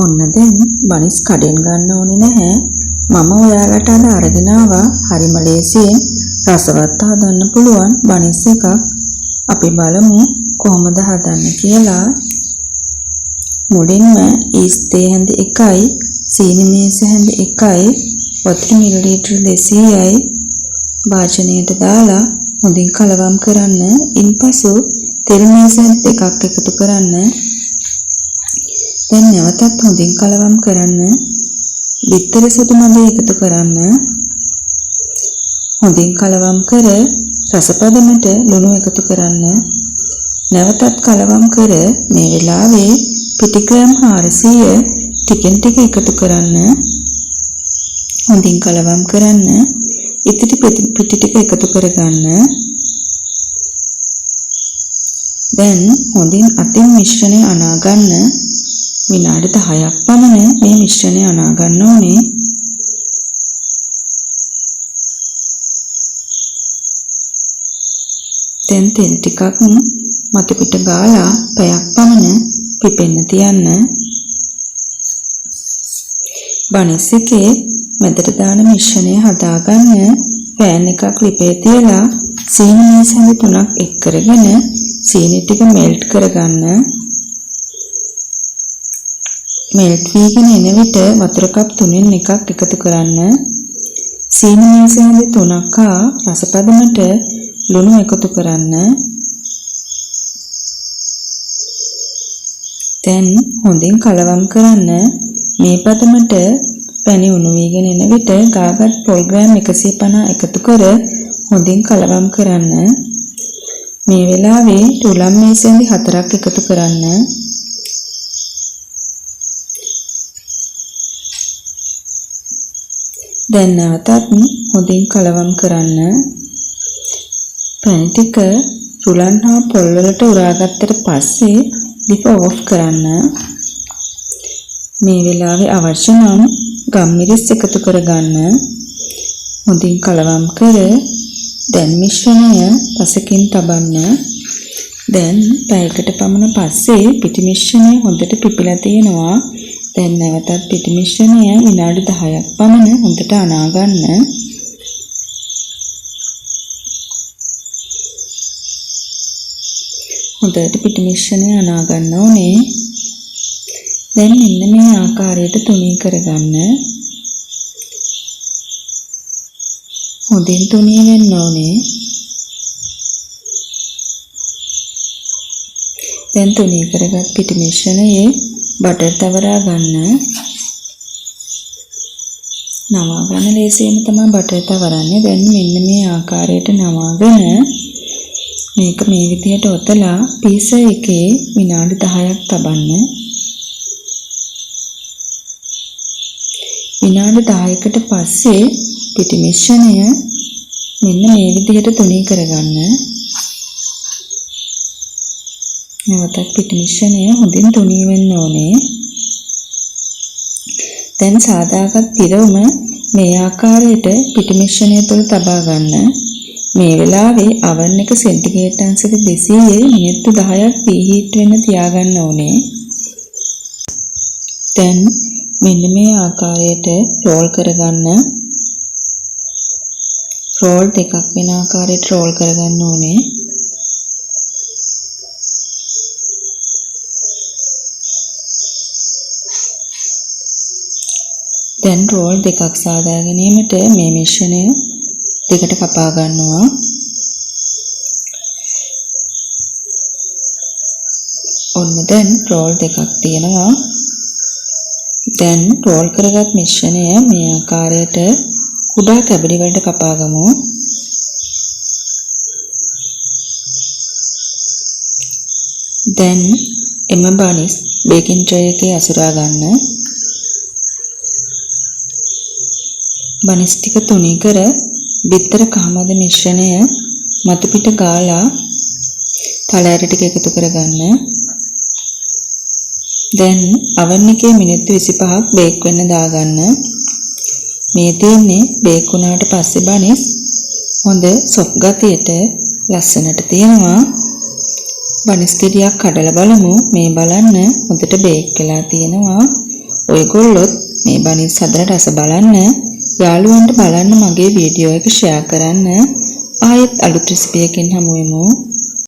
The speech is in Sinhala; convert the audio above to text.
ඔන්න දැන් බනිස් කඩෙන් ගන්න ඕනේ නැහැ. මම ඔයාලට අද අරගෙන ආවා හරිම ලේසියෙන් රසවත් හදන්න පුළුවන් බනිස් එකක්. අපි බලමු කොහොමද හදන්න කියලා. මුලින්ම ඊස්තේ හැඳි 1යි, සීනි මේස හැඳි 1යි, වතුර මිලිලීටර 200යි වාජනයට දාලා හොඳින් කලවම් කරන්න. ඉන්පසු තෙල් මේස හැඳි 2ක් එකතු කරන්න. දැන් නැවතත් හොඳින් කලවම් කරන්න. බිත්තර සුදු මද එකතු කරන්න. හොඳින් කලවම් කර රසපදමට ලුණු එකතු කරන්න. නැවතත් කලවම් කර මේ වෙලාවේ පිටි ග්‍රෑම් 400 ටිකෙන් ටික එකතු කරන්න. හොඳින් කලවම් කරන්න. ඉතිරි පිටි ටික එකතු කරගන්න. දැන් හොඳින් අතින් මිශ්‍රණය අනා ගන්න. විනාඩි 10ක් පමණ මේ මිශ්‍රණය අනා ගන්න ඕනේ. දැන් තෙල් ටිකක් මතු පිට ගාලා පැයක් පමණ පිපෙන්න තියන්න. බනිස් එකේ මැදට දාන මිශ්‍රණය හදාගන්න පෑන් එකක් ලිපේ තියලා සීනි මේස හැඳි 3ක් එක් කරගෙන සීනි ටික මෙල්ට් කරගන්න. මෙල්ට් වීගෙන එන විට වතුර කප් 3න් එකක් එකතු කරන්න. සීනි මේස හැඳි 3ක් හා රසපදමට ලුණු එකතු කරන්න. දැන් හොඳින් කලවම් කරන්න. මේ පදමට පැණි උණු වීගෙන එන විට ගාගත් පොල් ග්‍රෑම් 150 එකතු කර හොඳින් කලවම් කරන්න. මේ වෙලාවේ තුලම් මේස හැඳි 4ක් එකතු කරන්න. දැන් නැවතත් හොඳින් කලවම් කරන්න. පැණි ටික තුලන් හා පොල් වලට උරාගත්තට පස්සේ ලිප ඕෆ් කරන්න. මේ වෙලාවේ අවශ්‍ය නම් ගම්මිරිස් එකතු කරගන්න. හොඳින් කලවම් කර දැන් මිශ්‍රණය පසකින් තබන්න. දැන් පැයකට පමණ පස්සේ පිටි මිශ්‍රණය හොඳට පිපිලා තියෙනවා. දැන් නැවතත් පිටි මිශ්‍රණය විනාඩි 10ක් පමණ හොඳට අනා ගන්න. හොඳට පිටි මිශ්‍රණය අනා ගන්න ඕනේ. දැන් මෙන්න මේ ආකාරයට තුනී කරගන්න. හොඳින් තුනී වෙන්න ඕනේ. දැන් තුනී කරගත් පිටි මිශ්‍රණයේ බටර් තවරා ගන්න. නවා ගන්න ලේසියෙන් තමයි බටර් තවරන්නේ. දැන් මෙන්න මේ ආකාරයට නවාගෙන මේක මේ විදිහට ඔතලා පීසර් එකේ විනාඩි 10ක් තබන්න. විනාඩි 10කට පස්සේ පිටි මිශ්‍රණය මෙන්න මේ විදිහට තුනී කරගන්න. නැවතත් පිටි මිශ්‍රණය හොඳින් තුනී වෙන්න ඕනේ. දැන් සාදාගත් පිරවුම මේ ආකාරයට පිටි මිශ්‍රණය තුළ තබා ගන්න. මේ වෙලාවේ oven එක සෙන්ටිග්‍රේඩ් අංශක 200 මිනිත්තු 10ක් ප්‍රීහීට් වෙන්න තියාගන්න ඕනේ. දැන් මෙන්න මේ ආකාරයට රෝල් කරගන්න. රෝල් දෙකක් වෙන ආකාරයට රෝල් කරගන්න ඕනේ. දැන් රෝල් දෙකක් සාදා ගැනීමට මේ මිශ්‍රණය දෙකට කපා ගන්නවා. ඔන්න දැන් රෝල් දෙකක් තියෙනවා. දැන් රෝල් කරගත් මිශ්‍රණය මේ ආකාරයට කුඩා කැබලි වලට කපා ගමු. දැන් එම බනිස් බේකින් ට්‍රේ එකේ අසුරා ගන්න. බනිස් ටික තුනී කර බිත්තර කහමද මිශ්‍රණය මතු පිට ගාලා තලෑර ටික එකතු කරගන්න. දැන් oven එකේ මිනිත්තු 25ක් බේක් වෙන්න දාගන්න. මේ තියෙන්නේ බේක් වුණාට පස්සේ බනිස් හොඳ සොෆ්ට් ගතියට ලස්සනට තියෙනවා. බනිස් ගෙඩියක් කඩලා බලමු. මේ බලන්න හොඳට බේක් වෙලා තියෙනවා. ඔයගොල්ලොත් මේ බනිස් හදන රස බලන්න, යාළුවන්ට බලන්න මගේ වීඩියෝ එක ෂෙයා කරන්න. ආයෙත් අලුත් රෙසිපි එකකින් හමු වෙමු.